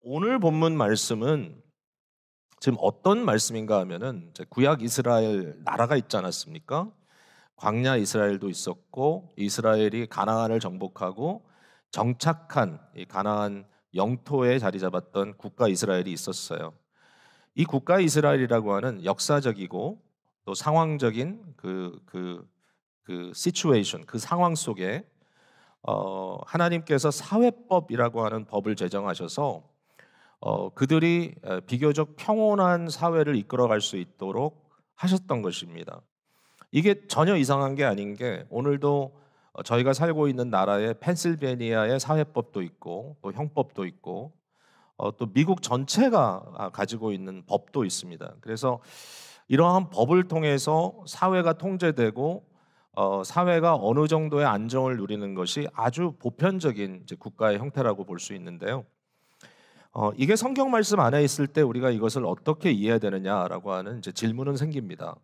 오늘 본문 말씀은 지금 어떤 말씀인가 하면은 이제 구약 이스라엘 나라가 있지 않았습니까? 광야 이스라엘도 있었고 이스라엘이 가나안을 정복하고 정착한 이 가나안 영토에 자리 잡았던 국가 이스라엘이 있었어요. 이 국가 이스라엘이라고 하는 역사적이고 또 상황적인 그 시츄에이션, 그 상황 속에 하나님께서 사회법이라고 하는 법을 제정하셔서 그들이 비교적 평온한 사회를 이끌어갈 수 있도록 하셨던 것입니다. 이게 전혀 이상한 게 아닌 게 오늘도 저희가 살고 있는 나라의 펜실베니아의 사회법도 있고 또 형법도 있고 또 미국 전체가 가지고 있는 법도 있습니다. 그래서 이러한 법을 통해서 사회가 통제되고 사회가 어느 정도의 안정을 누리는 것이 아주 보편적인 이제 국가의 형태라고 볼 수 있는데요. 이게 성경 말씀 안에 있을 때 우리가 이것을 어떻게 이해해야 되느냐라고 하는 이제 질문은 생깁니다.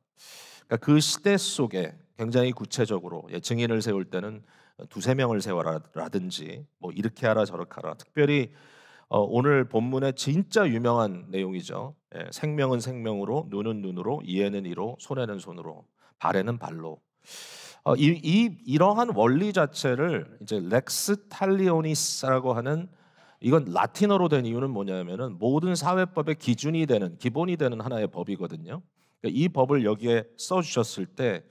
그러니까 그 시대 속에 굉장히 구체적으로 증인을 세울 때는 두세 명을 세워라라든지 뭐 이렇게 하라 저렇게 하라. 특별히 오늘 본문의 진짜 유명한 내용이죠. 생명은 생명으로, 눈은 눈으로, 이에는 이로, 손에는 손으로, 발에는 발로. 이러한 원리 자체를 이제 렉스 탈리오니스라고 하는 이건 라틴어로 된 이유는 뭐냐면은 모든 사회법의 기준이 되는 기본이 되는 하나의 법이거든요. 그러니까 이 법을 여기에 써 주셨을 때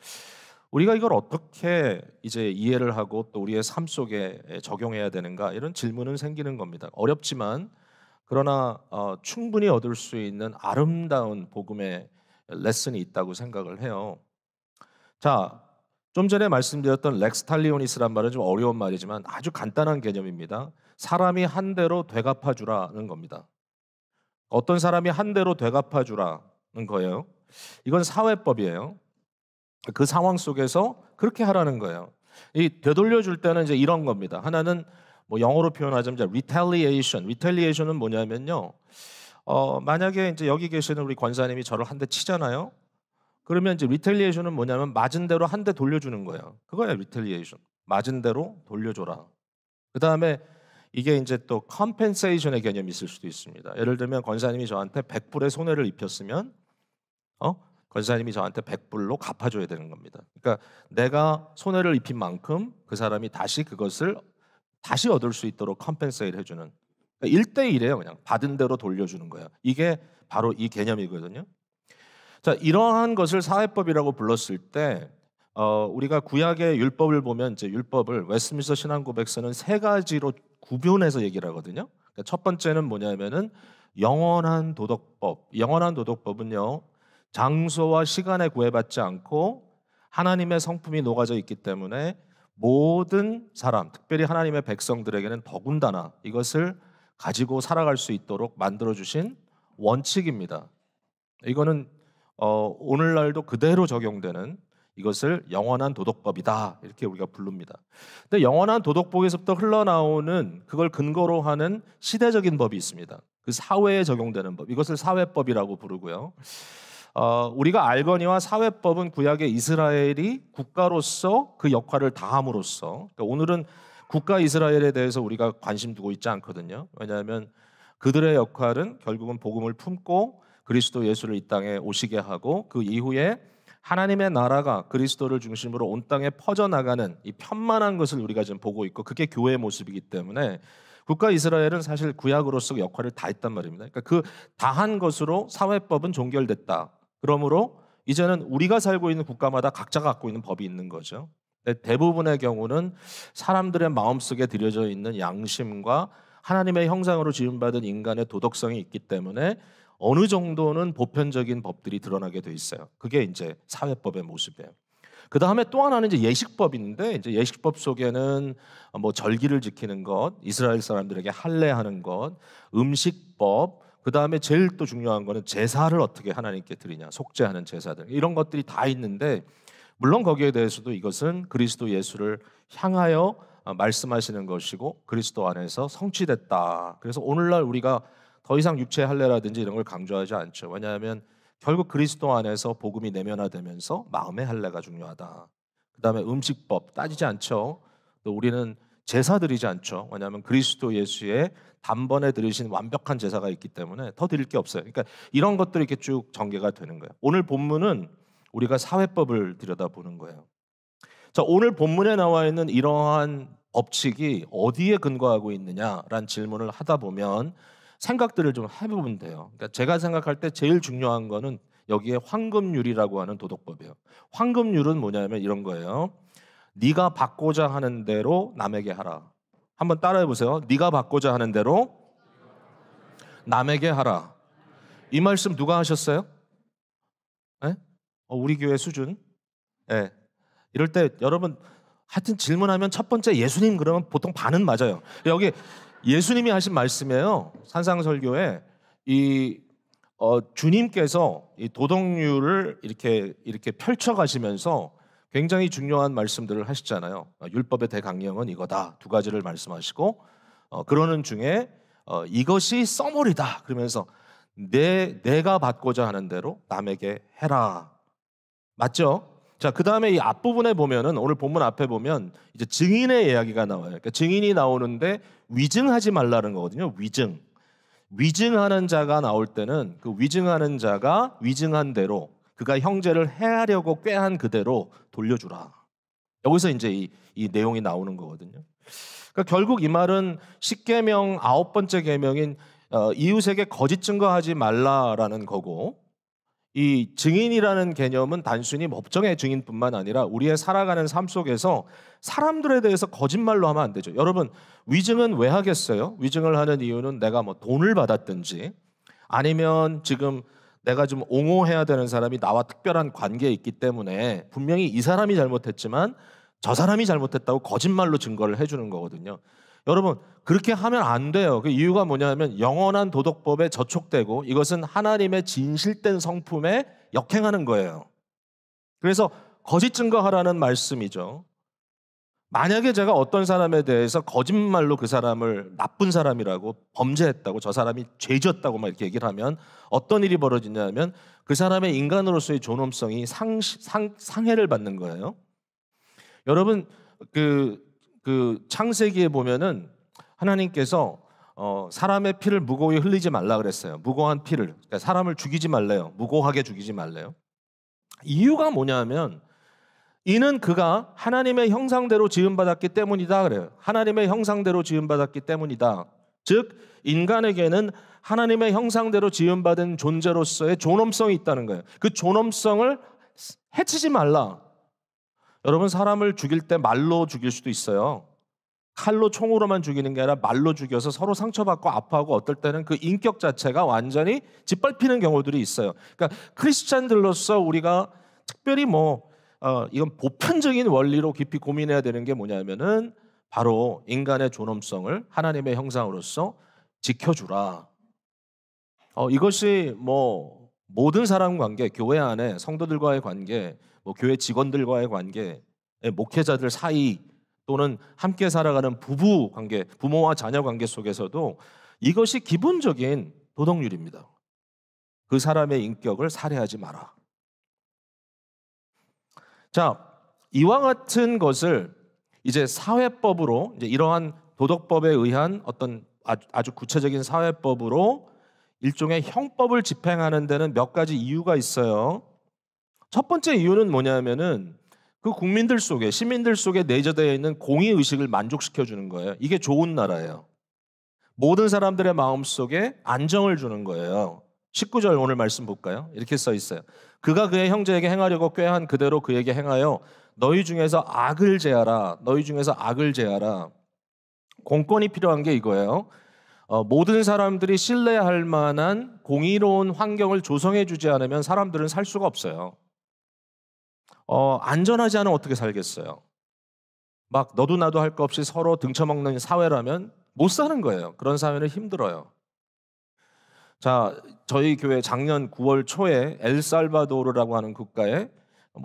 우리가 이걸 어떻게 이제 이해를 하고 또 우리의 삶 속에 적용해야 되는가 이런 질문은 생기는 겁니다. 어렵지만 그러나 충분히 얻을 수 있는 아름다운 복음의 레슨이 있다고 생각을 해요. 자, 좀 전에 말씀드렸던 렉스 탈리오니스란 말은 좀 어려운 말이지만 아주 간단한 개념입니다. 사람이 한 대로 되갚아 주라는 겁니다. 어떤 사람이 한 대로 되갚아 주라는 거예요. 이건 사회법이에요. 그 상황 속에서 그렇게 하라는 거예요. 이 되돌려 줄 때는 이제 이런 겁니다. 하나는 뭐 영어로 표현하자면 retaliation. retaliation은 뭐냐면요. 만약에 이제 여기 계시는 우리 권사님이 저를 한 대 치잖아요. 그러면 이제 retaliation은 뭐냐면 맞은 대로 한 대 돌려주는 거예요. 그거야 retaliation. 맞은 대로 돌려줘라. 그 다음에 이게 이제 또 compensation의 개념이 있을 수도 있습니다. 예를 들면 권사님이 저한테 100불의 손해를 입혔으면 권사님이 저한테 100불로 갚아줘야 되는 겁니다. 그러니까 내가 손해를 입힌 만큼 그 사람이 다시 그것을 다시 얻을 수 있도록 컴펜세이트 해주는 1대1이에요. 그냥 받은 대로 돌려주는 거예요. 이게 바로 이 개념이거든요. 자, 이러한 것을 사회법이라고 불렀을 때 우리가 구약의 율법을 보면 이제 율법을 웨스트민스터 신앙고백서는 세 가지로 구분해서 얘기를 하거든요. 그러니까 첫 번째는 뭐냐면은 영원한 도덕법. 영원한 도덕법은요. 장소와 시간에 구애받지 않고 하나님의 성품이 녹아져 있기 때문에 모든 사람, 특별히 하나님의 백성들에게는 더군다나 이것을 가지고 살아갈 수 있도록 만들어 주신 원칙입니다. 이거는 오늘날도 그대로 적용되는 이것을 영원한 도덕법이다 이렇게 우리가 부릅니다. 근데 영원한 도덕법에서부터 흘러나오는 그걸 근거로 하는 시대적인 법이 있습니다. 그 사회에 적용되는 법, 이것을 사회법이라고 부르고요. 우리가 알거니와 사회법은 구약의 이스라엘이 국가로서 그 역할을 다함으로써 그러니까 오늘은 국가 이스라엘에 대해서 우리가 관심 두고 있지 않거든요. 왜냐하면 그들의 역할은 결국은 복음을 품고 그리스도 예수를 이 땅에 오시게 하고 그 이후에 하나님의 나라가 그리스도를 중심으로 온 땅에 퍼져나가는 이 편만한 것을 우리가 지금 보고 있고 그게 교회의 모습이기 때문에 국가 이스라엘은 사실 구약으로서 역할을 다 했단 말입니다. 그러니까 그 다한 것으로 사회법은 종결됐다. 그러므로 이제는 우리가 살고 있는 국가마다 각자가 갖고 있는 법이 있는 거죠. 대부분의 경우는 사람들의 마음속에 들여져 있는 양심과 하나님의 형상으로 지음받은 인간의 도덕성이 있기 때문에 어느 정도는 보편적인 법들이 드러나게 돼 있어요. 그게 이제 사회법의 모습이에요. 그 다음에 또 하나는 이제 예식법인데 이제 예식법 속에는 뭐 절기를 지키는 것, 이스라엘 사람들에게 할례하는 것, 음식법, 그 다음에 제일 또 중요한 거는 제사를 어떻게 하나님께 드리냐, 속죄하는 제사들 이런 것들이 다 있는데 물론 거기에 대해서도 이것은 그리스도 예수를 향하여 말씀하시는 것이고 그리스도 안에서 성취됐다. 그래서 오늘날 우리가 더 이상 육체 할례라든지 이런 걸 강조하지 않죠. 왜냐하면 결국 그리스도 안에서 복음이 내면화되면서 마음의 할례가 중요하다. 그 다음에 음식법 따지지 않죠. 또 우리는 제사 드리지 않죠. 왜냐하면 그리스도 예수의 단번에 드리신 완벽한 제사가 있기 때문에 더 드릴 게 없어요. 그러니까 이런 것들이 이렇게 쭉 전개가 되는 거예요. 오늘 본문은 우리가 사회법을 들여다보는 거예요. 자, 오늘 본문에 나와 있는 이러한 법칙이 어디에 근거하고 있느냐라는 질문을 하다 보면 생각들을 좀 해보면 돼요. 그러니까 제가 생각할 때 제일 중요한 거는 여기에 황금률이라고 하는 도덕법이에요. 황금률은 뭐냐면 이런 거예요. 네가 받고자 하는 대로 남에게 하라. 한번 따라해 보세요. 네가 받고자 하는 대로 남에게 하라. 이 말씀 누가 하셨어요? 네? 우리 교회 수준. 네. 이럴 때 여러분 하여튼 질문하면 첫 번째 예수님 그러면 보통 반은 맞아요. 여기 예수님이 하신 말씀이에요. 산상설교에 주님께서 이 도덕률을 이렇게 펼쳐 가시면서 굉장히 중요한 말씀들을 하시잖아요. 율법의 대강령은 이거다. 두 가지를 말씀하시고 그러는 중에 이것이 써머리다. 그러면서 내가 받고자 하는 대로 남에게 해라. 맞죠? 자, 그 다음에 이 앞부분에 보면은 오늘 본문 앞에 보면 이제 증인의 이야기가 나와요. 그러니까 증인이 나오는데 위증하지 말라는 거거든요. 위증하는 자가 나올 때는 그 위증하는 자가 위증한 대로 그가 형제를 해하려고 꾀한 그대로 돌려주라. 여기서 이제 이 내용이 나오는 거거든요. 그러니까 결국 이 말은 십계명 9번째 계명인 이웃에게 거짓 증거하지 말라라는 거고, 이 증인이라는 개념은 단순히 법정의 증인뿐만 아니라 우리의 살아가는 삶 속에서 사람들에 대해서 거짓말로 하면 안 되죠. 여러분, 위증은 왜 하겠어요? 위증을 하는 이유는 내가 뭐 돈을 받았든지 아니면 지금 내가 좀 옹호해야 되는 사람이 나와 특별한 관계에 있기 때문에 분명히 이 사람이 잘못했지만 저 사람이 잘못했다고 거짓말로 증거를 해주는 거거든요. 여러분, 그렇게 하면 안 돼요. 그 이유가 뭐냐면 영원한 도덕법에 저촉되고 이것은 하나님의 진실된 성품에 역행하는 거예요. 그래서 거짓 증거하라는 말씀이죠. 만약에 제가 어떤 사람에 대해서 거짓말로 그 사람을 나쁜 사람이라고 범죄했다고 저 사람이 죄졌다고 막 이렇게 얘기를 하면 어떤 일이 벌어지냐면 그 사람의 인간으로서의 존엄성이 상해를 받는 거예요. 여러분, 그 창세기에 보면은 하나님께서 사람의 피를 무고히 흘리지 말라 그랬어요. 무고한 피를. 그러니까 사람을 죽이지 말래요. 무고하게 죽이지 말래요. 이유가 뭐냐면 이는 그가 하나님의 형상대로 지음받았기 때문이다 그래요. 하나님의 형상대로 지음받았기 때문이다. 즉 인간에게는 하나님의 형상대로 지음받은 존재로서의 존엄성이 있다는 거예요. 그 존엄성을 해치지 말라. 여러분, 사람을 죽일 때 말로 죽일 수도 있어요. 칼로 총으로만 죽이는 게 아니라 말로 죽여서 서로 상처받고 아파하고 어떨 때는 그 인격 자체가 완전히 짓밟히는 경우들이 있어요. 그러니까 크리스찬들로서 우리가 특별히 이건 보편적인 원리로 깊이 고민해야 되는 게 뭐냐면은 바로 인간의 존엄성을 하나님의 형상으로서 지켜주라. 이것이 모든 사람 관계, 교회 안에 성도들과의 관계, 교회 직원들과의 관계, 목회자들 사이 또는 함께 살아가는 부부 관계, 부모와 자녀 관계 속에서도 이것이 기본적인 도덕률입니다. 그 사람의 인격을 살해하지 마라. 자, 이와 같은 것을 이제 사회법으로 이제 이러한 도덕법에 의한 어떤 아주 구체적인 사회법으로 일종의 형법을 집행하는 데는 몇 가지 이유가 있어요. 첫 번째 이유는 뭐냐면은 그 국민들 속에, 시민들 속에 내재되어 있는 공의의식을 만족시켜 주는 거예요. 이게 좋은 나라예요. 모든 사람들의 마음 속에 안정을 주는 거예요. 19절 오늘 말씀 볼까요? 이렇게 써 있어요. 그가 그의 형제에게 행하려고 꾀한 그대로 그에게 행하여 너희 중에서 악을 제하라. 너희 중에서 악을 제하라. 공권이 필요한 게 이거예요. 모든 사람들이 신뢰할 만한 공의로운 환경을 조성해 주지 않으면 사람들은 살 수가 없어요. 안전하지 않으면 어떻게 살겠어요? 막 너도 나도 할 거 없이 서로 등쳐먹는 사회라면 못 사는 거예요. 그런 사회는 힘들어요. 자, 저희 교회 작년 9월 초에 엘살바도르라고 하는 국가에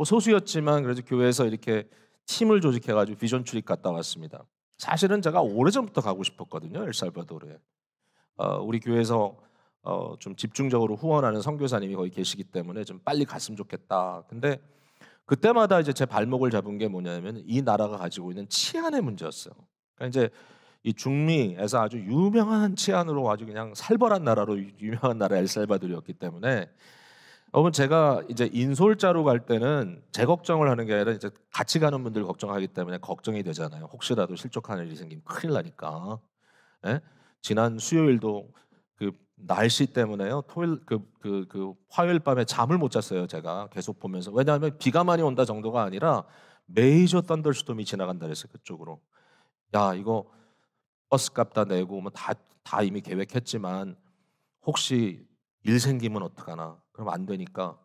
소수였지만 그래도 교회에서 이렇게 팀을 조직해가지고 비전 출입 갔다 왔습니다. 사실은 제가 오래전부터 가고 싶었거든요. 엘살바도르에. 우리 교회에서 좀 집중적으로 후원하는 선교사님이 거기 계시기 때문에 좀 빨리 갔으면 좋겠다. 근데 그때마다 이제 제 발목을 잡은 게 뭐냐면 이 나라가 가지고 있는 치안의 문제였어요. 그러니까 이제 이 중미에서 아주 유명한 치안으로 아주 그냥 살벌한 나라로 유명한 나라 엘살바도르였기 때문에 여러분 제가 이제 인솔자로 갈 때는 제 걱정을 하는 게 아니라 이제 같이 가는 분들 걱정하기 때문에 걱정이 되잖아요. 혹시라도 실족하는 일이 생기면 큰일 나니까. 예? 지난 수요일도 그 날씨 때문에요. 토요일 화요일 밤에 잠을 못 잤어요. 제가 계속 보면서 왜냐하면 비가 많이 온다 정도가 아니라 메이저 썬더스톰이 지나간다 그랬어요. 그쪽으로. 야 이거 버스 값 다 내고 뭐 다 이미 계획했지만 혹시 일 생기면 어떡하나? 그럼 안 되니까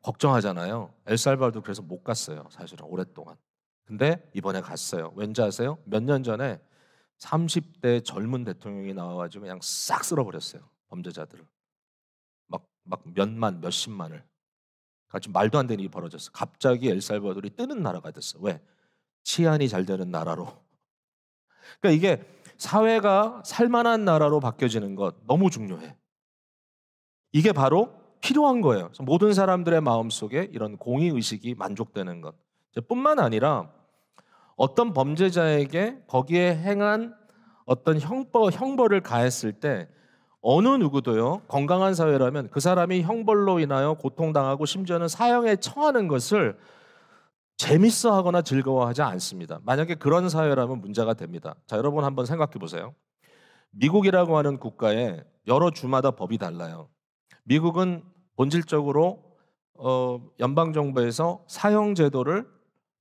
걱정하잖아요. 엘살바도르 그래서 못 갔어요. 사실은 오랫동안. 근데 이번에 갔어요. 왠지 아세요? 몇 년 전에 30대 젊은 대통령이 나와가지고 그냥 싹 쓸어버렸어요. 범죄자들을. 막 몇만, 몇십만을. 같이 말도 안 되는 일이 벌어졌어. 갑자기 엘살바도르이 뜨는 나라가 됐어. 왜? 치안이 잘 되는 나라로. 그러니까 이게 사회가 살만한 나라로 바뀌어지는 것 너무 중요해. 이게 바로 필요한 거예요. 그래서 모든 사람들의 마음속에 이런 공의의식이 만족되는 것. 뿐만 아니라 어떤 범죄자에게 거기에 행한 어떤 형벌을 가했을 때 어느 누구도요, 건강한 사회라면 그 사람이 형벌로 인하여 고통당하고 심지어는 사형에 처하는 것을 재밌어 하거나 즐거워하지 않습니다. 만약에 그런 사회라면 문제가 됩니다. 자, 여러분 한번 생각해 보세요. 미국이라고 하는 국가에 여러 주마다 법이 달라요. 미국은 본질적으로 연방 정부에서 사형 제도를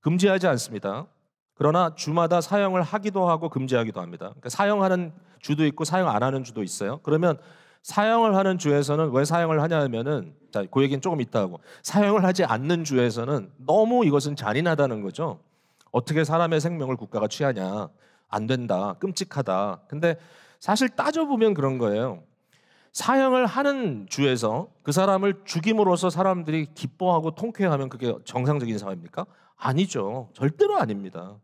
금지하지 않습니다. 그러나 주마다 사형을 하기도 하고 금지하기도 합니다. 그러니까 사형하는 주도 있고 사형 안 하는 주도 있어요. 그러면 사형을 하는 주에서는 왜 사형을 하냐면은 자, 그 얘기는 조금 이따 하고 사형을 하지 않는 주에서는 너무 이것은 잔인하다는 거죠. 어떻게 사람의 생명을 국가가 취하냐? 안 된다. 끔찍하다. 근데 사실 따져보면 그런 거예요. 사형을 하는 주에서 그 사람을 죽임으로써 사람들이 기뻐하고 통쾌하면 그게 정상적인 사회입니까? 아니죠. 절대로 아닙니다.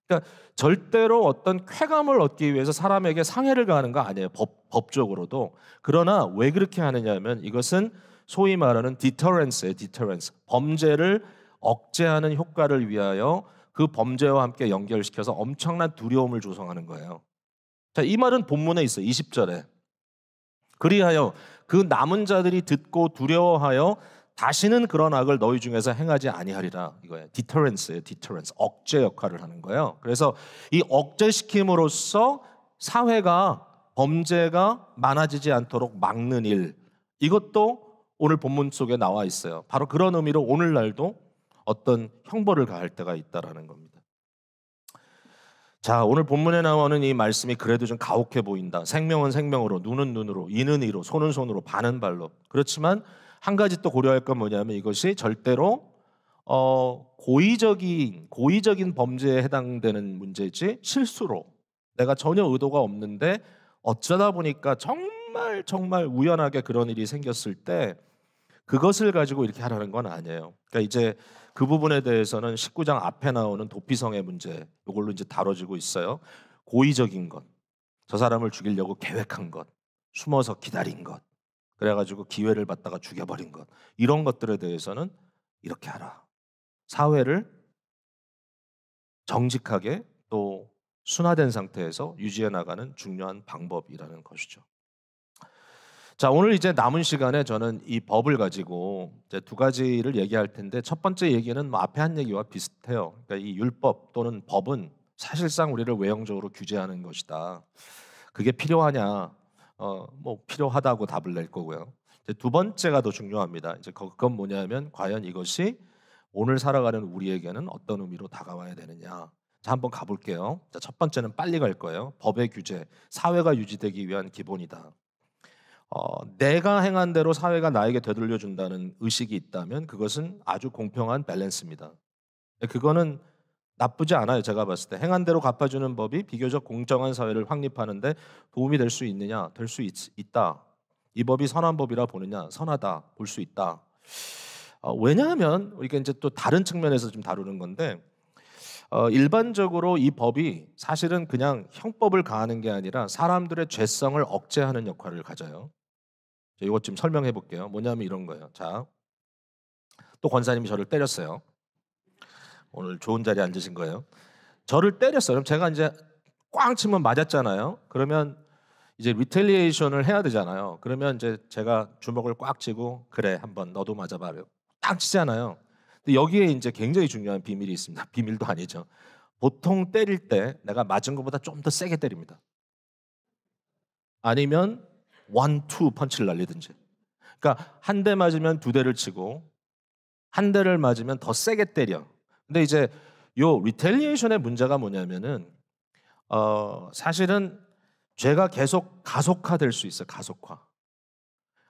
그러니까 절대로 어떤 쾌감을 얻기 위해서 사람에게 상해를 가하는 거 아니에요. 법적으로도. 그러나 왜 그렇게 하느냐면 이것은 소위 말하는 디터런스예요. 디터런스. 범죄를 억제하는 효과를 위하여 그 범죄와 함께 연결시켜서 엄청난 두려움을 조성하는 거예요. 자, 이 말은 본문에 있어요. 20절에. 그리하여 그 남은 자들이 듣고 두려워하여 다시는 그런 악을 너희 중에서 행하지 아니하리라. 이거예요. 디터런스예요. 디터런스. 억제 역할을 하는 거예요. 그래서 이 억제시킴으로써 사회가 범죄가 많아지지 않도록 막는 일. 이것도 오늘 본문 속에 나와 있어요. 바로 그런 의미로 오늘날도 어떤 형벌을 가할 때가 있다라는 겁니다. 자, 오늘 본문에 나오는 이 말씀이 그래도 좀 가혹해 보인다. 생명은 생명으로, 눈은 눈으로, 이는 이로, 손은 손으로, 발은 발로. 그렇지만 한 가지 또 고려할 건 뭐냐면 이것이 절대로 고의적인 범죄에 해당되는 문제지 실수로 내가 전혀 의도가 없는데 어쩌다 보니까 정말 우연하게 그런 일이 생겼을 때 그것을 가지고 이렇게 하라는 건 아니에요. 그러니까 이제 그 부분에 대해서는 19장 앞에 나오는 도피성의 문제 이걸로 이제 다뤄지고 있어요. 고의적인 것, 저 사람을 죽이려고 계획한 것, 숨어서 기다린 것, 그래가지고 기회를 받다가 죽여버린 것 이런 것들에 대해서는 이렇게 하라. 사회를 정직하게 또 순화된 상태에서 유지해 나가는 중요한 방법이라는 것이죠. 자, 오늘 이제 남은 시간에 저는 이 법을 가지고 이제 두 가지를 얘기할 텐데 첫 번째 얘기는 뭐 앞에 한 얘기와 비슷해요. 그러니까 이 율법 또는 법은 사실상 우리를 외형적으로 규제하는 것이다. 그게 필요하냐? 뭐 필요하다고 답을 낼 거고요. 이제 두 번째가 더 중요합니다. 이제 그건 뭐냐면 과연 이것이 오늘 살아가는 우리에게는 어떤 의미로 다가와야 되느냐? 자, 한번 가볼게요. 자, 첫 번째는 빨리 갈 거예요. 법의 규제, 사회가 유지되기 위한 기본이다. 내가 행한 대로 사회가 나에게 되돌려 준다는 의식이 있다면 그것은 아주 공평한 밸런스입니다. 그거는 나쁘지 않아요. 제가 봤을 때 행한 대로 갚아주는 법이 비교적 공정한 사회를 확립하는데 도움이 될 수 있느냐? 될 수 있다. 이 법이 선한 법이라 보느냐? 선하다. 볼 수 있다. 왜냐하면 우리가 이제 또 다른 측면에서 좀 다루는 건데 일반적으로 이 법이 사실은 그냥 형법을 가하는 게 아니라 사람들의 죄성을 억제하는 역할을 가져요. 이것 좀 설명해 볼게요. 뭐냐면 이런 거예요. 자, 또 권사님이 저를 때렸어요. 오늘 좋은 자리에 앉으신 거예요. 저를 때렸어요. 그럼 제가 이제 꽝 치면 맞았잖아요. 그러면 이제 리텔리에이션을 해야 되잖아요. 그러면 이제 제가 주먹을 꽉 쥐고 그래 한번 너도 맞아봐. 딱 치잖아요. 근데 여기에 이제 굉장히 중요한 비밀이 있습니다. 비밀도 아니죠. 보통 때릴 때 내가 맞은 것보다 좀 더 세게 때립니다. 아니면 원, 투 펀치를 날리든지. 그러니까 한 대 맞으면 두 대를 치고 한 대를 맞으면 더 세게 때려. 근데 이제 요 리텔리에이션의 문제가 뭐냐면은 사실은 죄가 계속 가속화될 수 있어요. 가속화.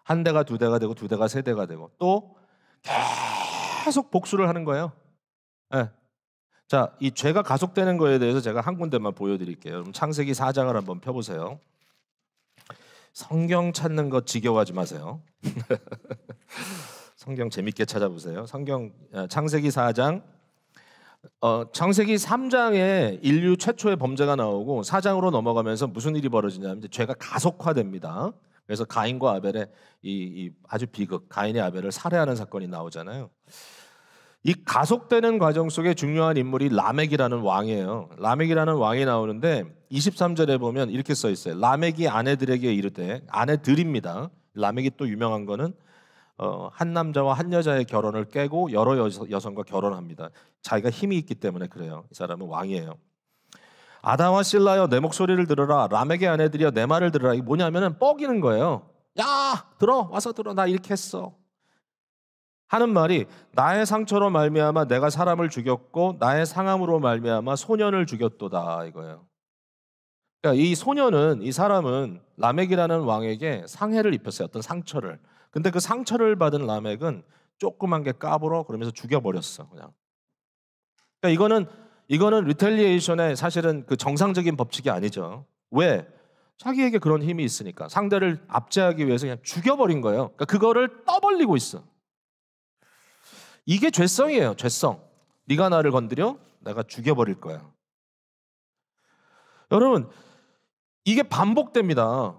한 대가 두 대가 되고 두 대가 세 대가 되고 또 계속 복수를 하는 거예요. 네. 자, 이 죄가 가속되는 거에 대해서 제가 한 군데만 보여드릴게요. 그럼 창세기 4장을 한번 펴보세요. 성경 찾는 거 지겨워하지 마세요. 성경 재밌게 찾아보세요. 창세기 4장. 창세기 3장에 인류 최초의 범죄가 나오고 4장으로 넘어가면서 무슨 일이 벌어지냐면 이제 죄가 가속화됩니다. 그래서 가인과 아벨의 이 아주 비극, 가인이 아벨을 살해하는 사건이 나오잖아요. 이 가속되는 과정 속에 중요한 인물이 라멕이라는 왕이에요. 라멕이라는 왕이 나오는데 23절에 보면 이렇게 써 있어요. 라멕이 아내들에게 이르되, 아내들입니다. 라멕이 또 유명한 거는 한 남자와 한 여자의 결혼을 깨고 여러 여성과 결혼합니다. 자기가 힘이 있기 때문에 그래요. 이 사람은 왕이에요. 아다와 실라여 내 목소리를 들으라. 라멕의 아내들이여 내 말을 들으라. 이게 뭐냐면은 뻐기는 거예요. 야 와서 들어. 나 이렇게 했어. 하는 말이 나의 상처로 말미암아 내가 사람을 죽였고 나의 상함으로 말미암아 소년을 죽였도다 이거예요. 그러니까 이 소년은, 이 사람은 라멕이라는 왕에게 상해를 입혔어요. 어떤 상처를. 근데 그 상처를 받은 라멕은 조그만 게 까불어 그러면서 죽여버렸어 그냥. 그러니까 이거는 리텔리에이션의 사실은 그 정상적인 법칙이 아니죠. 왜? 자기에게 그런 힘이 있으니까 상대를 압제하기 위해서 그냥 죽여버린 거예요. 그러니까 그거를 떠벌리고 있어. 이게 죄성이에요. 죄성. 네가 나를 건드려? 내가 죽여버릴 거야. 여러분 이게 반복됩니다.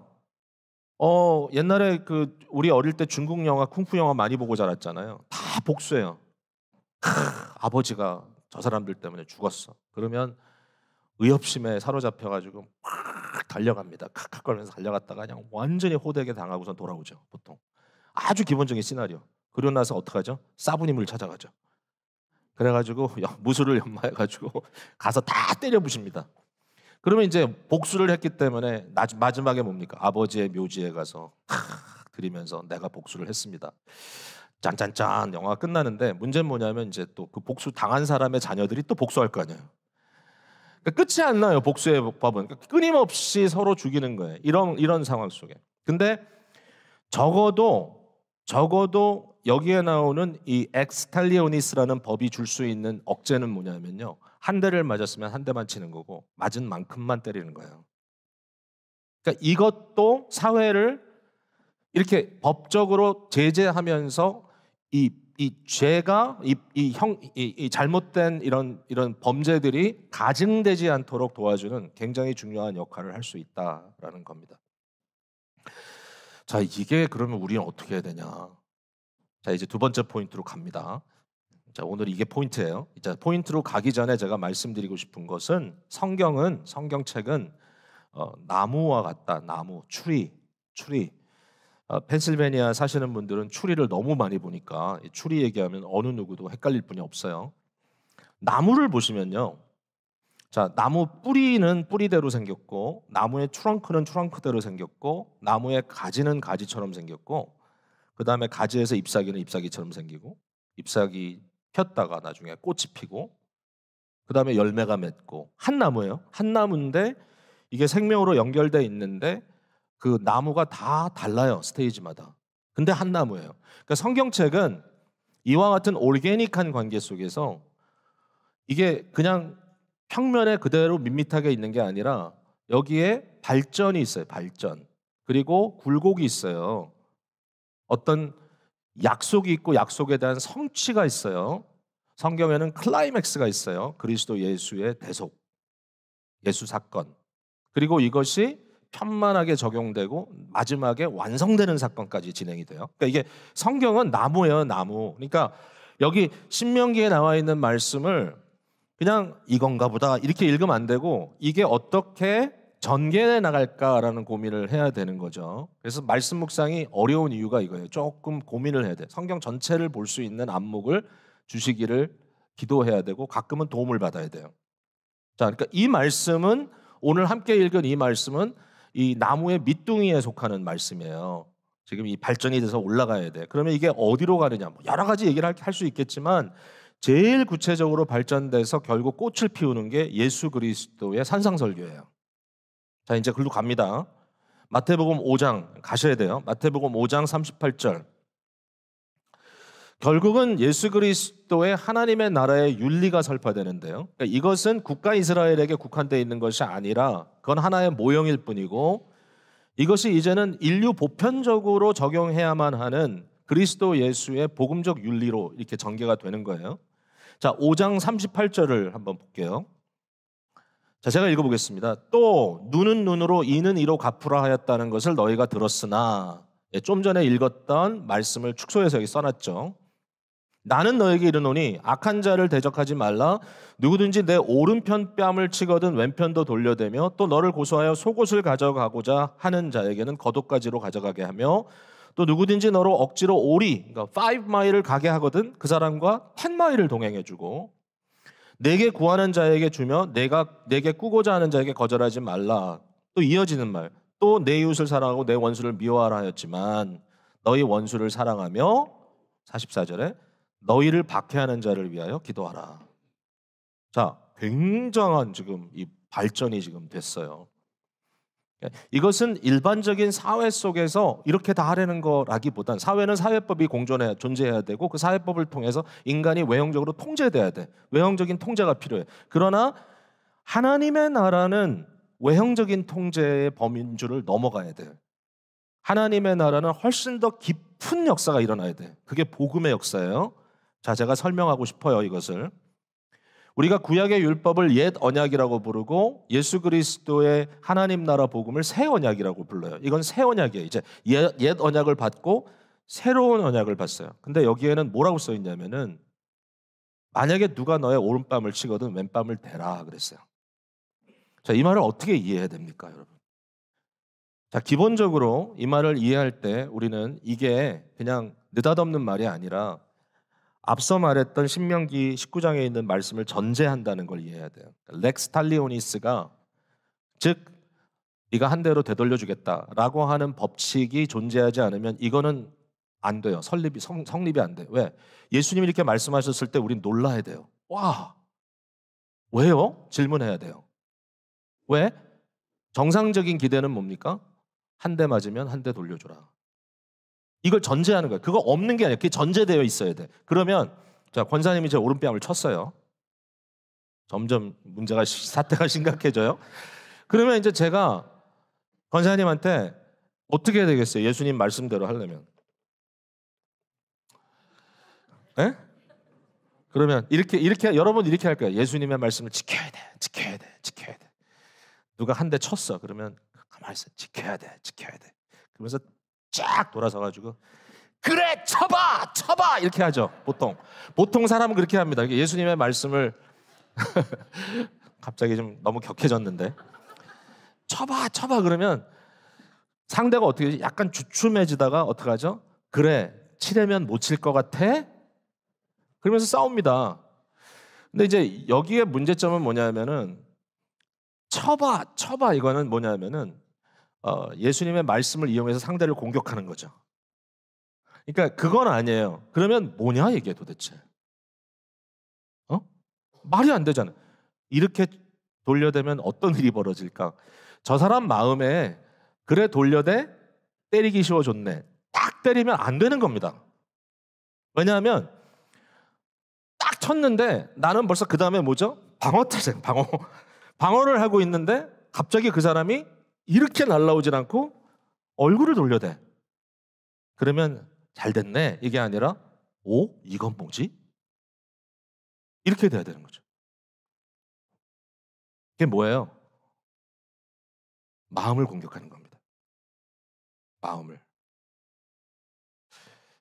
옛날에 우리 어릴 때 중국 영화, 쿵푸 영화 많이 보고 자랐잖아요. 다 복수예요. 아버지가 저 사람들 때문에 죽었어. 그러면 의협심에 사로잡혀가지고 막 달려갑니다. 칵칵거리면서 달려갔다가 그냥 완전히 호되게 당하고선 돌아오죠. 보통 아주 기본적인 시나리오. 그러고 나서 어떡하죠? 사부님을 찾아가죠. 그래가지고 무술을 연마해가지고 가서 다 때려 부십니다. 그러면 이제 복수를 했기 때문에 마지막에 뭡니까? 아버지의 묘지에 가서 드리면서 내가 복수를 했습니다. 짠짠짠 영화가 끝나는데 문제는 뭐냐면 이제 또 그 복수 당한 사람의 자녀들이 또 복수할 거 아니에요. 그러니까 끝이 안 나요. 복수의 법은. 그러니까 끊임없이 서로 죽이는 거예요. 이런 상황 속에. 근데 적어도 여기에 나오는 이 엑스탈리오니스라는 법이 줄 수 있는 억제는 뭐냐면요. 한 대를 맞았으면 한 대만 치는 거고 맞은 만큼만 때리는 거예요. 그러니까 이것도 사회를 이렇게 법적으로 제재하면서 이 죄가 이 잘못된 이런 범죄들이 가증되지 않도록 도와주는 굉장히 중요한 역할을 할 수 있다라는 겁니다. 자, 이게 그러면 우리는 어떻게 해야 되냐? 자, 이제 두 번째 포인트로 갑니다. 자, 오늘 이게 포인트예요. 자, 포인트로 가기 전에 제가 말씀드리고 싶은 것은 성경책은 나무와 같다. 나무, 추리. 펜실베니아 사시는 분들은 추리를 너무 많이 보니까 추리 얘기하면 어느 누구도 헷갈릴 분이 없어요. 나무를 보시면요. 자, 나무 뿌리는 뿌리대로 생겼고 나무의 트렁크는 트렁크대로 생겼고 나무의 가지는 가지처럼 생겼고 그 다음에 가지에서 잎사귀는 잎사귀처럼 생기고 잎사귀 폈다가 나중에 꽃이 피고 그 다음에 열매가 맺고 한 나무예요. 한 나무인데 이게 생명으로 연결돼 있는데 그 나무가 다 달라요. 스테이지마다. 근데 한 나무예요. 그러니까 성경책은 이와 같은 올게닉한 관계 속에서 이게 그냥 평면에 그대로 밋밋하게 있는 게 아니라 여기에 발전이 있어요. 발전. 그리고 굴곡이 있어요. 어떤 약속이 있고 약속에 대한 성취가 있어요. 성경에는 클라이맥스가 있어요. 그리스도 예수의 대속, 예수 사건. 그리고 이것이 편만하게 적용되고 마지막에 완성되는 사건까지 진행이 돼요. 그러니까 이게 성경은 나무예요, 나무. 그러니까 여기 신명기에 나와 있는 말씀을 그냥 이건가 보다 이렇게 읽으면 안 되고 이게 어떻게 전개해 나갈까라는 고민을 해야 되는 거죠. 그래서 말씀 묵상이 어려운 이유가 이거예요. 조금 고민을 해야 돼. 성경 전체를 볼 수 있는 안목을 주시기를 기도해야 되고 가끔은 도움을 받아야 돼요. 자, 그러니까 이 말씀은 오늘 함께 읽은 이 말씀은 이 나무의 밑둥이에 속하는 말씀이에요. 지금 이 발전이 돼서 올라가야 돼. 그러면 이게 어디로 가느냐? 뭐 여러 가지 얘기를 할 수 있겠지만 제일 구체적으로 발전돼서 결국 꽃을 피우는 게 예수 그리스도의 산상설교예요. 자, 이제 글로 갑니다. 마태복음 5장 가셔야 돼요. 마태복음 5장 38절. 결국은 예수 그리스도의 하나님의 나라의 윤리가 설파되는데요. 그러니까 이것은 국가 이스라엘에게 국한되어 있는 것이 아니라 그건 하나의 모형일 뿐이고 이것이 이제는 인류 보편적으로 적용해야만 하는 그리스도 예수의 복음적 윤리로 이렇게 전개가 되는 거예요. 자, 5장 38절을 한번 볼게요. 자, 제가 읽어보겠습니다. 또 눈은 눈으로 이는 이로 갚으라 하였다는 것을 너희가 들었으나, 좀 전에 읽었던 말씀을 축소해서 여기 써놨죠. 나는 너에게 이르노니 악한 자를 대적하지 말라. 누구든지 내 오른편 뺨을 치거든 왼편도 돌려대며 또 너를 고소하여 속옷을 가져가고자 하는 자에게는 겉옷가지로 가져가게 하며 또 누구든지 너로 억지로 그러니까 5마일을 가게 하거든 그 사람과 10마일을 동행해주고 내게 구하는 자에게 주며 내게 꾸고자 하는 자에게 거절하지 말라. 또 이어지는 말. 또 내 이웃을 사랑하고 내 원수를 미워하라 하였지만 너희 원수를 사랑하며 44절에 너희를 박해하는 자를 위하여 기도하라. 자, 굉장한 지금 이 발전이 지금 됐어요. 이것은 일반적인 사회 속에서 이렇게 다 하려는 거라기보단 사회는 사회법이 존재해야 되고 그 사회법을 통해서 인간이 외형적으로 통제돼야 돼. 외형적인 통제가 필요해. 그러나 하나님의 나라는 외형적인 통제의 범인줄을 넘어가야 돼. 하나님의 나라는 훨씬 더 깊은 역사가 일어나야 돼. 그게 복음의 역사예요. 자, 제가 설명하고 싶어요, 이것을. 우리가 구약의 율법을 옛 언약이라고 부르고 예수 그리스도의 하나님 나라 복음을 새 언약이라고 불러요. 이건 새 언약이에요. 이제 옛 언약을 받고 새로운 언약을 받어요. 근데 여기에는 뭐라고 써 있냐면은 만약에 누가 너의 오른뺨을 치거든 왼뺨을 대라 그랬어요. 자, 이 말을 어떻게 이해해야 됩니까, 여러분? 자, 기본적으로 이 말을 이해할 때 우리는 이게 그냥 느닷없는 말이 아니라 앞서 말했던 신명기 19장에 있는 말씀을 전제한다는 걸 이해해야 돼요. 렉스 탈리오니스가 즉 네가 한 대로 되돌려주겠다라고 하는 법칙이 존재하지 않으면 이거는 안 돼요. 성립이 안 돼요. 왜? 예수님이 이렇게 말씀하셨을 때 우린 놀라야 돼요. 와, 왜요? 질문해야 돼요. 왜? 정상적인 기대는 뭡니까? 한 대 맞으면 한 대 돌려줘라. 이걸 전제하는 거예요. 그거 없는 게 아니에요. 그게 전제되어 있어야 돼. 그러면 자, 권사님이 제 오른뺨을 쳤어요. 점점 사태가 심각해져요. 그러면 이제 제가 권사님한테 어떻게 해야 되겠어요? 예수님 말씀대로 하려면. 에? 그러면 이렇게 여러분 이렇게 할 거예요. 예수님의 말씀을 지켜야 돼. 누가 한 대 쳤어. 그러면 가만히 있어. 지켜야 돼. 그러면서 쫙 돌아서 가지고 그래 쳐봐 이렇게 하죠. 보통 사람은 그렇게 합니다. 예수님의 말씀을 갑자기 좀 너무 격해졌는데 쳐봐 그러면 상대가 어떻게 하지? 약간 주춤해지다가 어떻게 하죠? 그래 치려면 못 칠 것 같아? 그러면서 싸웁니다. 근데 이제 여기에 문제점은 뭐냐면은 쳐봐 이거는 뭐냐면은 예수님의 말씀을 이용해서 상대를 공격하는 거죠. 그러니까 그건 아니에요. 그러면 뭐냐 이게 도대체? 말이 안 되잖아요. 이렇게 돌려대면 어떤 일이 벌어질까? 저 사람 마음에 그래 돌려대 때리기 쉬워졌네. 딱 때리면 안 되는 겁니다. 왜냐하면 딱 쳤는데 나는 벌써 그 다음에 뭐죠? 방어타생 방어를 하고 있는데 갑자기 그 사람이 이렇게 날라오질 않고 얼굴을 돌려대. 그러면 잘 됐네 이게 아니라 오? 이건 뭐지? 이렇게 돼야 되는 거죠. 그게 뭐예요? 마음을 공격하는 겁니다. 마음을.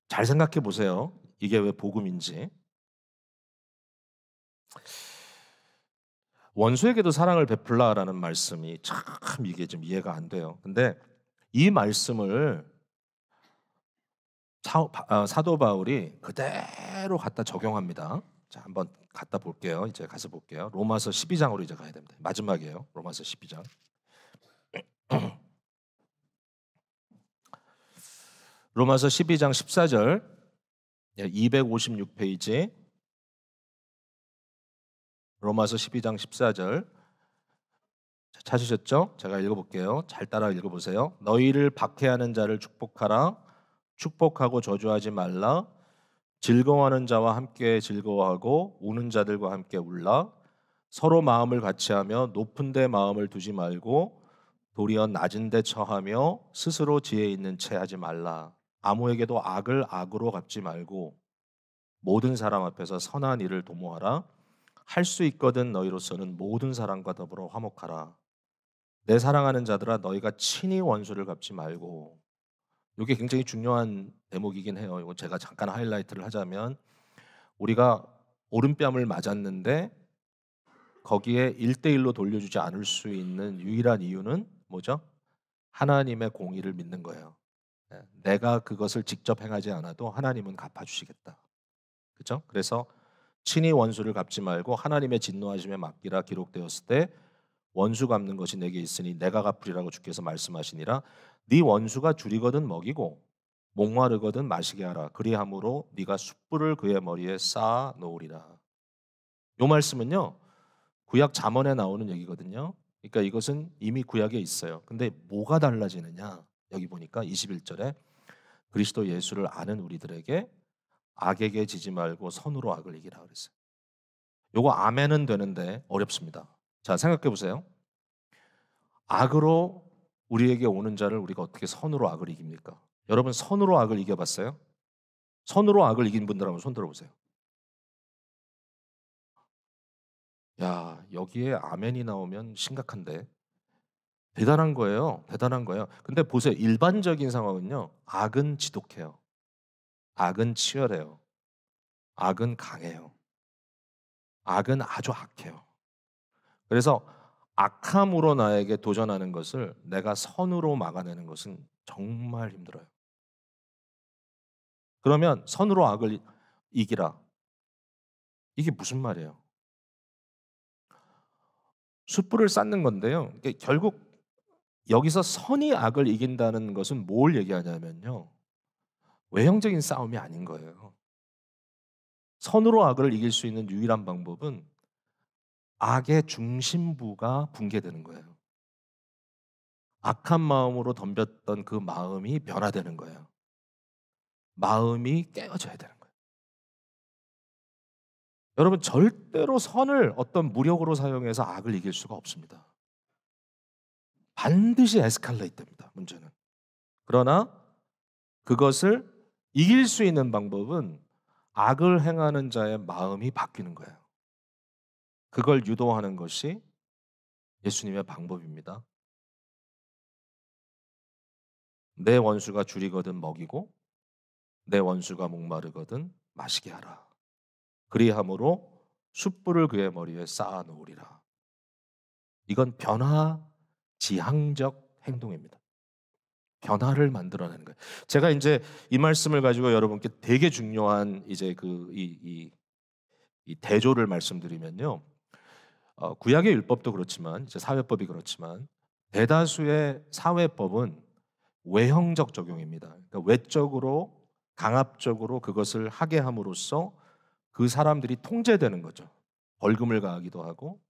잘 생각해 보세요. 이게 왜 복음인지. 원수에게도 사랑을 베풀라라는 말씀이 참 이게 좀 이해가 안 돼요. 근데 이 말씀을 사도 바울이 그대로 갖다 적용합니다. 자, 한번 갖다 볼게요. 이제 가서 볼게요. 로마서 12장으로 이제 가야 됩니다. 마지막이에요. 로마서 12장. 로마서 12장 14절 256페이지 로마서 12장 14절 찾으셨죠? 제가 읽어볼게요. 잘 따라 읽어보세요. 너희를 박해하는 자를 축복하라. 축복하고 저주하지 말라. 즐거워하는 자와 함께 즐거워하고 우는 자들과 함께 울라. 서로 마음을 같이하며 높은 데 마음을 두지 말고 도리어 낮은 데 처하며 스스로 지혜 있는 채 하지 말라. 아무에게도 악을 악으로 갚지 말고 모든 사람 앞에서 선한 일을 도모하라. 할 수 있거든 너희로서는 모든 사람과 더불어 화목하라. 내 사랑하는 자들아 너희가 친히 원수를 갚지 말고. 이게 굉장히 중요한 대목이긴 해요. 이거 제가 잠깐 하이라이트를 하자면 우리가 오른뺨을 맞았는데 거기에 1대1로 돌려주지 않을 수 있는 유일한 이유는 뭐죠? 하나님의 공의를 믿는 거예요. 내가 그것을 직접 행하지 않아도 하나님은 갚아주시겠다. 그렇죠? 그래서 친히 원수를 갚지 말고 하나님의 진노하심에 맡기라 기록되었을 때 원수 갚는 것이 내게 있으니 내가 갚으리라고 주께서 말씀하시니라. 네 원수가 줄이거든 먹이고 목마르거든 마시게 하라. 그리함으로 네가 숯불을 그의 머리에 쌓아 놓으리라. 이 말씀은요. 구약 잠언에 나오는 얘기거든요. 그러니까 이것은 이미 구약에 있어요. 근데 뭐가 달라지느냐? 여기 보니까 21절에 그리스도 예수를 아는 우리들에게 악에게 지지 말고 선으로 악을 이기라 그랬어요. 요거 아멘은 되는데 어렵습니다. 자, 생각해 보세요. 악으로 우리에게 오는 자를 우리가 어떻게 선으로 악을 이깁니까? 여러분 선으로 악을 이겨봤어요? 선으로 악을 이긴 분들 한번 손 들어보세요. 야, 여기에 아멘이 나오면 심각한데. 대단한 거예요. 대단한 거예요. 근데 보세요. 일반적인 상황은요. 악은 지독해요. 악은 치열해요. 악은 강해요. 악은 아주 악해요. 그래서 악함으로 나에게 도전하는 것을 내가 선으로 막아내는 것은 정말 힘들어요. 그러면 선으로 악을 이기라. 이게 무슨 말이에요? 숯불을 쌓는 건데요. 결국 여기서 선이 악을 이긴다는 것은 뭘 얘기하냐면요. 외형적인 싸움이 아닌 거예요. 선으로 악을 이길 수 있는 유일한 방법은 악의 중심부가 붕괴되는 거예요. 악한 마음으로 덤볐던 그 마음이 변화되는 거예요. 마음이 깨어져야 되는 거예요. 여러분 절대로 선을 어떤 무력으로 사용해서 악을 이길 수가 없습니다. 반드시 에스컬레이트 됩니다. 문제는. 그러나 그것을 이길 수 있는 방법은 악을 행하는 자의 마음이 바뀌는 거예요. 그걸 유도하는 것이 예수님의 방법입니다. 내 원수가 줄이거든 먹이고 내 원수가 목마르거든 마시게 하라. 그리함으로 숯불을 그의 머리에 쌓아 놓으리라. 이건 변화지향적 행동입니다. 변화를 만들어내는 거예요. 제가 이제 이 말씀을 가지고 여러분께 되게 중요한 이제 이 대조를 말씀드리면요. 구약의 율법도 그렇지만 이제 사회법이 그렇지만 대다수의 사회법은 외형적 적용입니다. 그러니까 외적으로 강압적으로 그것을 하게 함으로써 그 사람들이 통제되는 거죠. 벌금을 가하기도 하고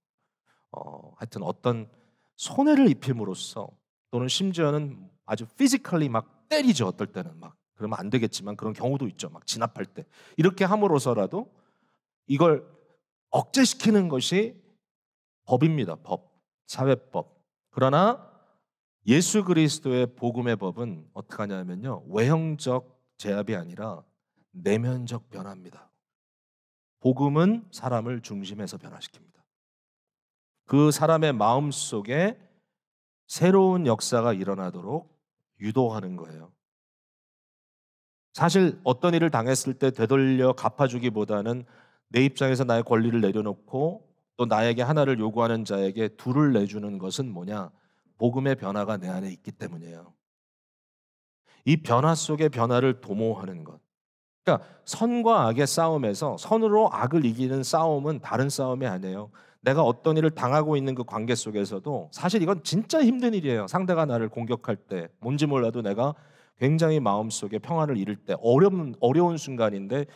하여튼 어떤 손해를 입힘으로써 또는 심지어는 아주 피지컬리 막 때리죠. 어떨 때는 막 그러면 안 되겠지만 그런 경우도 있죠. 막 진압할 때 이렇게 함으로써라도 이걸 억제시키는 것이 법입니다. 법, 사회법. 그러나 예수 그리스도의 복음의 법은 어떻게 하냐면요. 외형적 제압이 아니라 내면적 변화입니다. 복음은 사람을 중심에서 변화시킵니다. 그 사람의 마음 속에 새로운 역사가 일어나도록 유도하는 거예요. 사실 어떤 일을 당했을 때 되돌려 갚아주기보다는 내 입장에서 나의 권리를 내려놓고 또 나에게 하나를 요구하는 자에게 둘을 내주는 것은 뭐냐? 복음의 변화가 내 안에 있기 때문이에요. 이 변화 속의 변화를 도모하는 것. 그러니까 선과 악의 싸움에서 선으로 악을 이기는 싸움은 다른 싸움이 아니에요. 내가 어떤 일을 당하고 있는 그 관계 속에서도 사실 이건 진짜 힘든 일이에요. 상대가 나를 공격할 때 뭔지 몰라도 내가 굉장히 마음속에 평안을 잃을 때 어려운 순간인데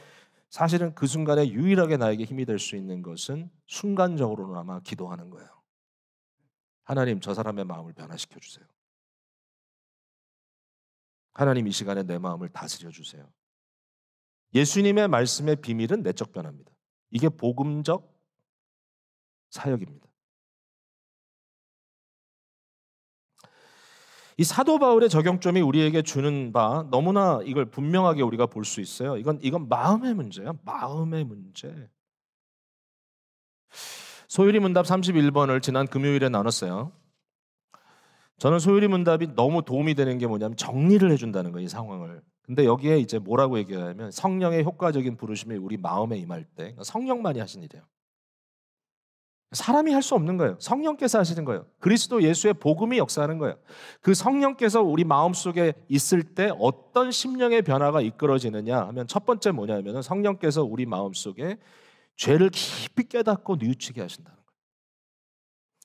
사실은 그 순간에 유일하게 나에게 힘이 될 수 있는 것은 순간적으로나마 기도하는 거예요. 하나님, 저 사람의 마음을 변화시켜 주세요. 하나님, 이 시간에 내 마음을 다스려 주세요. 예수님의 말씀의 비밀은 내적 변화입니다. 이게 복음적 사역입니다. 이 사도 바울의 적용점이 우리에게 주는 바 너무나 이걸 분명하게 우리가 볼 수 있어요. 이건 마음의 문제야. 마음의 문제. 소유리 문답 31번을 지난 금요일에 나눴어요. 저는 소유리 문답이 너무 도움이 되는 게 뭐냐면 정리를 해준다는 거예요, 이 상황을. 근데 여기에 이제 뭐라고 얘기하냐면 성령의 효과적인 부르심이 우리 마음에 임할 때 성령만이 하신 일이에요. 사람이 할 수 없는 거예요. 성령께서 하시는 거예요. 그리스도 예수의 복음이 역사하는 거예요. 그 성령께서 우리 마음속에 있을 때 어떤 심령의 변화가 이끌어지느냐 하면 첫 번째 뭐냐면 성령께서 우리 마음속에 죄를 깊이 깨닫고 뉘우치게 하신다는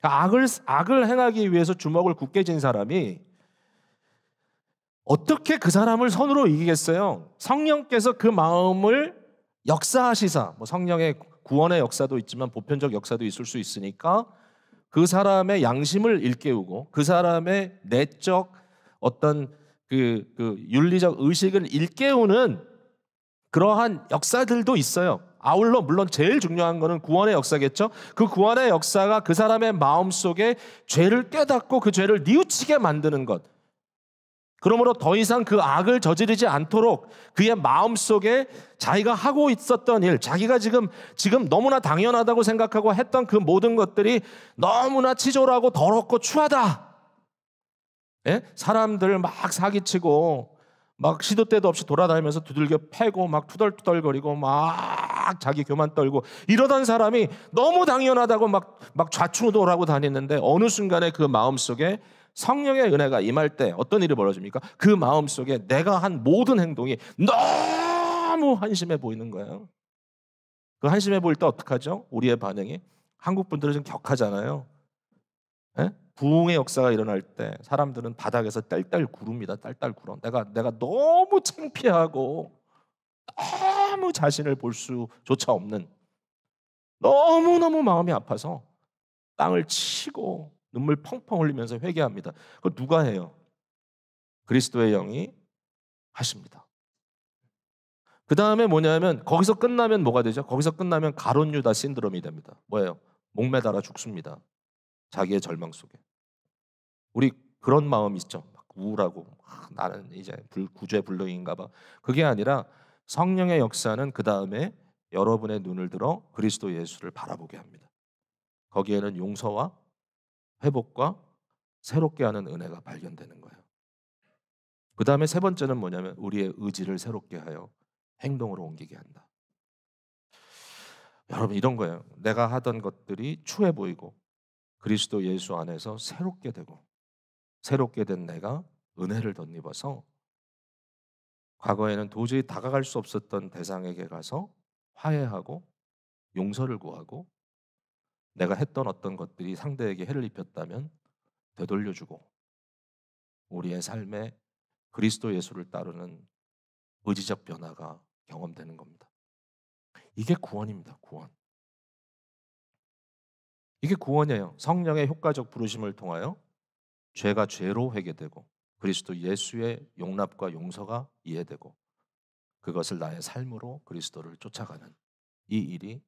거예요. 악을 행하기 위해서 주먹을 굳게 쥔 사람이 어떻게 그 사람을 선으로 이기겠어요? 성령께서 그 마음을 역사하시사, 뭐 성령의 구원의 역사도 있지만 보편적 역사도 있을 수 있으니까 그 사람의 양심을 일깨우고 그 사람의 내적 어떤 그 윤리적 의식을 일깨우는 그러한 역사들도 있어요. 아울러 물론 제일 중요한 거는 구원의 역사겠죠. 그 구원의 역사가 그 사람의 마음속에 죄를 깨닫고 그 죄를 뉘우치게 만드는 것. 그러므로 더 이상 그 악을 저지르지 않도록 그의 마음속에 자기가 하고 있었던 일, 자기가 지금 너무나 당연하다고 생각하고 했던 그 모든 것들이 너무나 치졸하고 더럽고 추하다. 예? 사람들 막 사기치고 막 시도 때도 없이 돌아다니면서 두들겨 패고 막 투덜투덜거리고 막 자기 교만 떨고 이러던 사람이 너무 당연하다고 막 좌충우돌하고 다녔는데 어느 순간에 그 마음속에 성령의 은혜가 임할 때 어떤 일이 벌어집니까? 그 마음속에 내가 한 모든 행동이 너무 한심해 보이는 거예요. 그 한심해 보일 때 어떡하죠? 우리의 반응이 한국 분들은 좀 격하잖아요. 예? 부흥의 역사가 일어날 때 사람들은 바닥에서 딸딸 구릅니다. 딸딸 굴어. 내가 너무 창피하고 너무 자신을 볼 수조차 없는 너무너무 마음이 아파서 땅을 치고 눈물 펑펑 흘리면서 회개합니다. 그걸 누가 해요? 그리스도의 영이 하십니다. 그 다음에 뭐냐면 거기서 끝나면 뭐가 되죠? 거기서 끝나면 가룟 유다 신드롬이 됩니다. 뭐예요? 목매달아 죽습니다. 자기의 절망 속에. 우리 그런 마음 있죠. 막 우울하고 나는 이제 구제불능인가 봐. 그게 아니라 성령의 역사는 그 다음에 여러분의 눈을 들어 그리스도 예수를 바라보게 합니다. 거기에는 용서와 회복과 새롭게 하는 은혜가 발견되는 거예요. 그 다음에 세 번째는 뭐냐면 우리의 의지를 새롭게 하여 행동으로 옮기게 한다. 여러분 이런 거예요. 내가 하던 것들이 추해 보이고 그리스도 예수 안에서 새롭게 되고 새롭게 된 내가 은혜를 덧입어서 과거에는 도저히 다가갈 수 없었던 대상에게 가서 화해하고 용서를 구하고 내가 했던 어떤 것들이 상대에게 해를 입혔다면 되돌려주고 우리의 삶에 그리스도 예수를 따르는 의지적 변화가 경험되는 겁니다. 이게 구원입니다. 구원. 이게 구원이에요. 성령의 효과적 부르심을 통하여 죄가 죄로 회개되고 그리스도 예수의 용납과 용서가 이해되고 그것을 나의 삶으로 그리스도를 쫓아가는 이 일이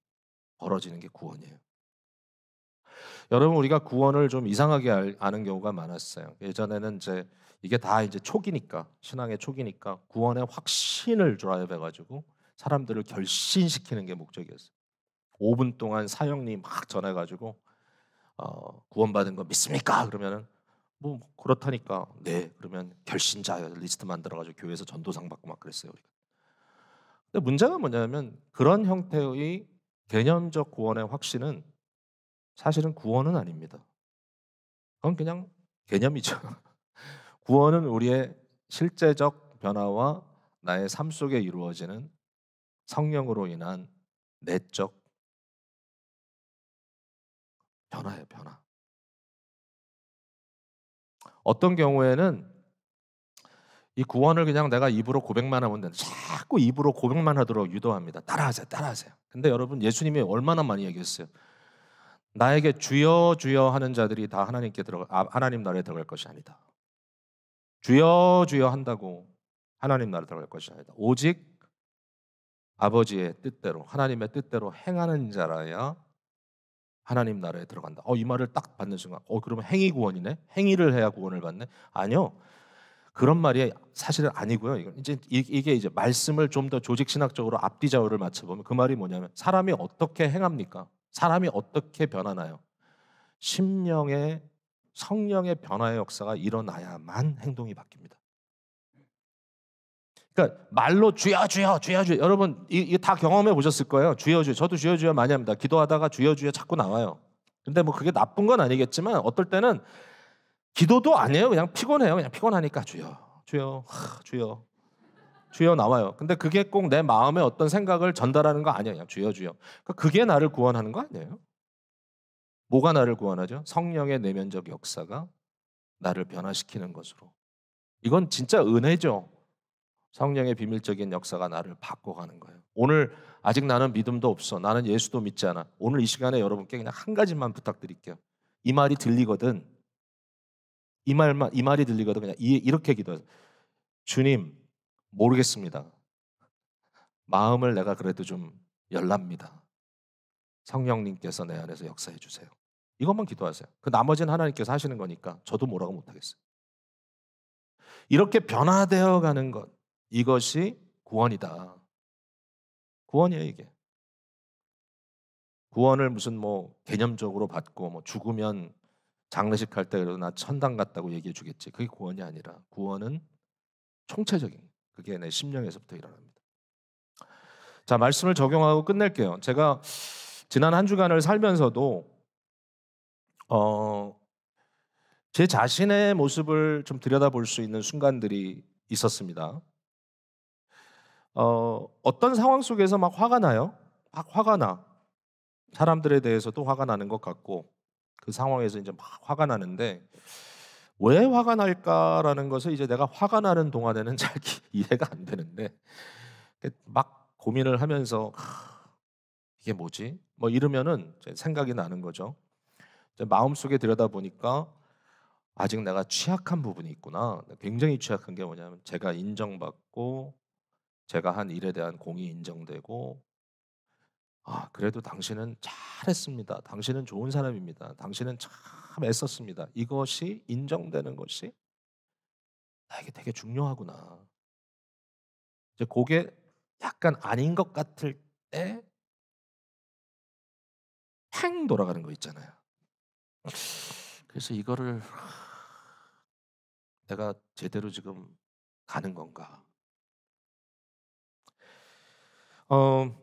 벌어지는 게 구원이에요. 여러분 우리가 구원을 좀 이상하게 아는 경우가 많았어요. 예전에는 이게 다 초기니까 신앙의 초기니까 구원의 확신을 드라이브 해가지고 사람들을 결신시키는 게 목적이었어요. 5분 동안 사형리 막 전해가지고 구원받은 거 믿습니까? 그러면은 뭐 그렇다니까 네 그러면 결신자 리스트 만들어가지고 교회에서 전도상 받고 막 그랬어요. 우리가. 근데 문제가 뭐냐면 그런 형태의 개념적 구원의 확신은 사실은 구원은 아닙니다. 그건 그냥 개념이죠. 구원은 우리의 실제적 변화와 나의 삶 속에 이루어지는 성령으로 인한 내적 변화예요, 변화. 어떤 경우에는 이 구원을 그냥 내가 입으로 고백만 하면 되는데 자꾸 입으로 고백만 하도록 유도합니다. 따라하세요, 따라하세요. 근데 여러분, 예수님이 얼마나 많이 얘기했어요. 나에게 주여 주여 하는 자들이 다 하나님 나라에 들어갈 것이 아니다. 주여 주여 한다고 하나님 나라에 들어갈 것이 아니다. 오직 아버지의 뜻대로, 하나님의 뜻대로 행하는 자라야 하나님 나라에 들어간다. 이 말을 딱 받는 순간, 그러면 행위 구원이네? 행위를 해야 구원을 받네? 아니요. 그런 말이 사실은 아니고요. 이게 이제 말씀을 좀 더 조직 신학적으로 앞뒤 좌우를 맞춰보면 그 말이 뭐냐면, 사람이 어떻게 행합니까? 사람이 어떻게 변하나요? 심령의 성령의 변화의 역사가 일어나야만 행동이 바뀝니다. 그러니까 말로 주여 주여 주여 주여, 여러분 이게 다 경험해 보셨을 거예요. 주여 주여, 저도 주여 주여 많이 합니다. 기도하다가 주여 주여 자꾸 나와요. 근데 뭐 그게 나쁜 건 아니겠지만 어떨 때는 기도도 아니에요. 그냥 피곤해요. 그냥 피곤하니까 주여 주여 주여 주여 나와요. 근데 그게 꼭 내 마음의 어떤 생각을 전달하는 거 아니에요. 그냥 주여 주여. 그러니까 그게 나를 구원하는 거 아니에요? 뭐가 나를 구원하죠? 성령의 내면적 역사가 나를 변화시키는 것으로. 이건 진짜 은혜죠. 성령의 비밀적인 역사가 나를 바꿔가는 거예요. 오늘 아직 나는 믿음도 없어. 나는 예수도 믿지 않아. 오늘 이 시간에 여러분께 그냥 한 가지만 부탁드릴게요. 이 말이 들리거든. 이 말이 들리거든. 그냥 이렇게 기도해요. 주님, 모르겠습니다. 마음을 내가 그래도 좀 열랍니다. 성령님께서 내 안에서 역사해 주세요. 이것만 기도하세요. 그 나머지는 하나님께서 하시는 거니까 저도 뭐라고 못하겠어요. 이렇게 변화되어 가는 것, 이것이 구원이다. 구원이에요, 이게. 구원을 무슨 뭐 개념적으로 받고 뭐 죽으면 장례식 할 때 그래도 나 천당 갔다고 얘기해 주겠지. 그게 구원이 아니라, 구원은 총체적인, 그게 내 심령에서부터 일어납니다. 자, 말씀을 적용하고 끝낼게요. 제가 지난 한 주간을 살면서도 어, 제 자신의 모습을 좀 들여다볼 수 있는 순간들이 있었습니다. 어떤 상황 속에서 막 화가 나요. 막 화가 나. 사람들에 대해서도 화가 나는 것 같고, 그 상황에서 이제 막 화가 나는데, 왜 화가 날까라는 것을 이제 내가 화가 나는 동안에는 잘 이해가 안 되는데, 막 고민을 하면서 이게 뭐지? 뭐 이러면은 이제 생각이 나는 거죠. 이제 마음속에 들여다보니까 아직 내가 취약한 부분이 있구나. 굉장히 취약한 게 뭐냐면, 제가 인정받고 제가 한 일에 대한 공이 인정되고, 그래도 당신은 잘했습니다. 당신은 좋은 사람입니다. 당신은 참 애썼습니다. 이것이 인정되는 것이 나에게 되게 중요하구나. 이제 그게 약간 아닌 것 같을 때 팽 돌아가는 거 있잖아요. 그래서 이거를 내가 제대로 지금 가는 건가? 어,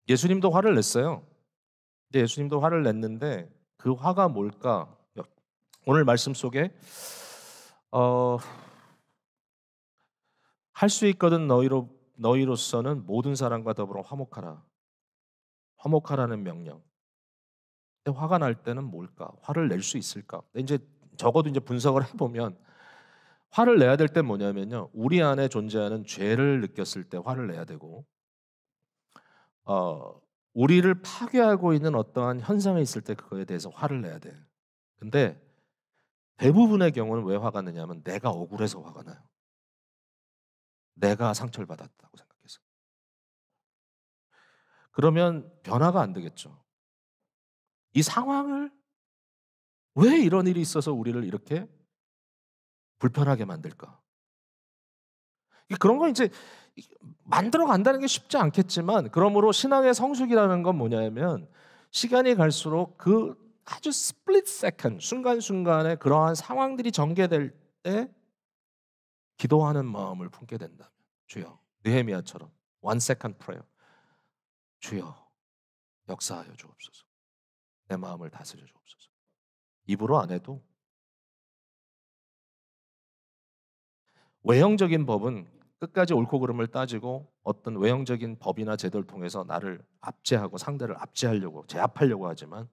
예수님도 화를 냈어요. 근데 예수님도 화를 냈는데 그 화가 뭘까? 오늘 말씀 속에 할 수 있거든 너희로서는 모든 사람과 더불어 화목하라. 화목하라는 명령. 근데 화가 날 때는 뭘까? 화를 낼 수 있을까? 이제 적어도 이제 분석을 해보면 화를 내야 될 때 뭐냐면요, 우리 안에 존재하는 죄를 느꼈을 때 화를 내야 되고, 어, 우리를 파괴하고 있는 어떠한 현상이 있을 때 그거에 대해서 화를 내야 돼. 근데 대부분의 경우는 왜 화가 나냐면 내가 억울해서 화가 나요. 내가 상처를 받았다고 생각해서. 그러면 변화가 안 되겠죠. 이 상황을, 왜 이런 일이 있어서 우리를 이렇게 불편하게 만들까? 그런 건 이제 만들어 간다는 게 쉽지 않겠지만, 그러므로 신앙의 성숙이라는 건 뭐냐면 시간이 갈수록 그 아주 스플릿 세컨, 순간순간에 그러한 상황들이 전개될 때 기도하는 마음을 품게 된다면, 주여, 느헤미야처럼 one second prayer, 주여 역사하여 주옵소서. 내 마음을 다스려 주옵소서. 입으로 안 해도 외형적인 법은 끝까지 옳고 그름을 따지고 어떤 외형적인 법이나 제도를 통해서 나를 압제하고 상대를 압제하려고 제압하려고 하지만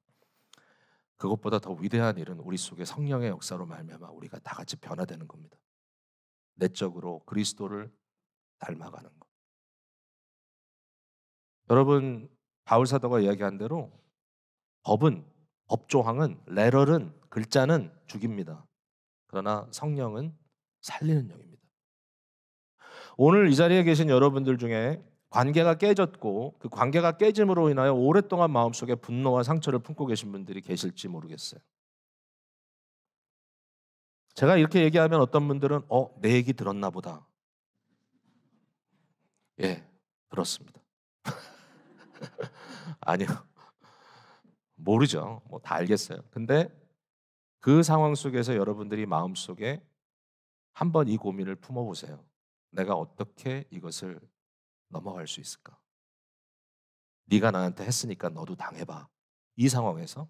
그것보다 더 위대한 일은 우리 속에 성령의 역사로 말미암아 우리가 다 같이 변화되는 겁니다. 내적으로 그리스도를 닮아가는 것. 여러분 바울 사도가 이야기한 대로 법은 법조항은 레럴은 글자는 죽입니다. 그러나 성령은 살리는 영입니다. 오늘 이 자리에 계신 여러분들 중에 관계가 깨졌고 그 관계가 깨짐으로 인하여 오랫동안 마음속에 분노와 상처를 품고 계신 분들이 계실지 모르겠어요. 제가 이렇게 얘기하면 어떤 분들은 내 얘기 들었나 보다. 예, 들었습니다. 아니요. 모르죠. 뭐 다 알겠어요. 근데 그 상황 속에서 여러분들이 마음속에 한번 이 고민을 품어보세요. 내가 어떻게 이것을 넘어갈 수 있을까? 네가 나한테 했으니까 너도 당해봐. 이 상황에서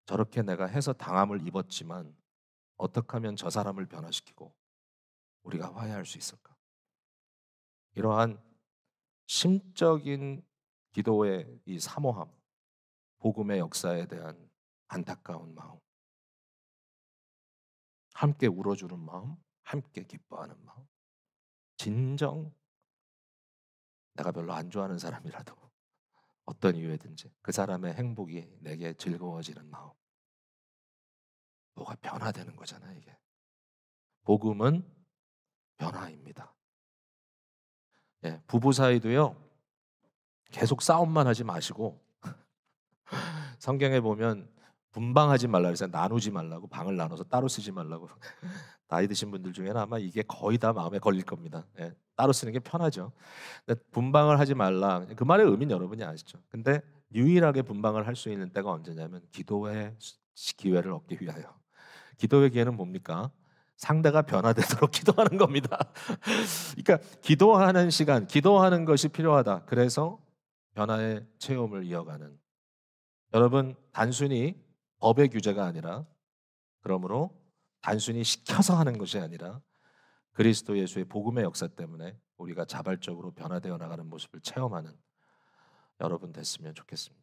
저렇게 내가 해서 당함을 입었지만 어떻게 하면 저 사람을 변화시키고 우리가 화해할 수 있을까? 이러한 심적인 기도의 이 사모함, 복음의 역사에 대한 안타까운 마음, 함께 울어주는 마음, 함께 기뻐하는 마음, 진정 내가 별로 안 좋아하는 사람이라도 어떤 이유에든지 그 사람의 행복이 내게 즐거워지는 마음, 뭐가 변화되는 거잖아요, 이게. 복음은 변화입니다. 예, 부부 사이도요, 계속 싸움만 하지 마시고 성경에 보면 분방하지 말라 그래서 나누지 말라고, 방을 나눠서 따로 쓰지 말라고. 나이 드신 분들 중에는 아마 이게 거의 다 마음에 걸릴 겁니다. 예, 따로 쓰는 게 편하죠. 근데 분방을 하지 말라, 그 말의 의미는 여러분이 아시죠. 근데 유일하게 분방을 할 수 있는 때가 언제냐면 기도의 기회를 얻기 위하여. 기도의 기회는 뭡니까? 상대가 변화되도록 기도하는 겁니다. 그러니까 기도하는 시간, 기도하는 것이 필요하다. 그래서 변화의 체험을 이어가는, 여러분 단순히 법의 규제가 아니라, 그러므로 단순히 시켜서 하는 것이 아니라 그리스도 예수의 복음의 역사 때문에 우리가 자발적으로 변화되어 나가는 모습을 체험하는 여러분 됐으면 좋겠습니다.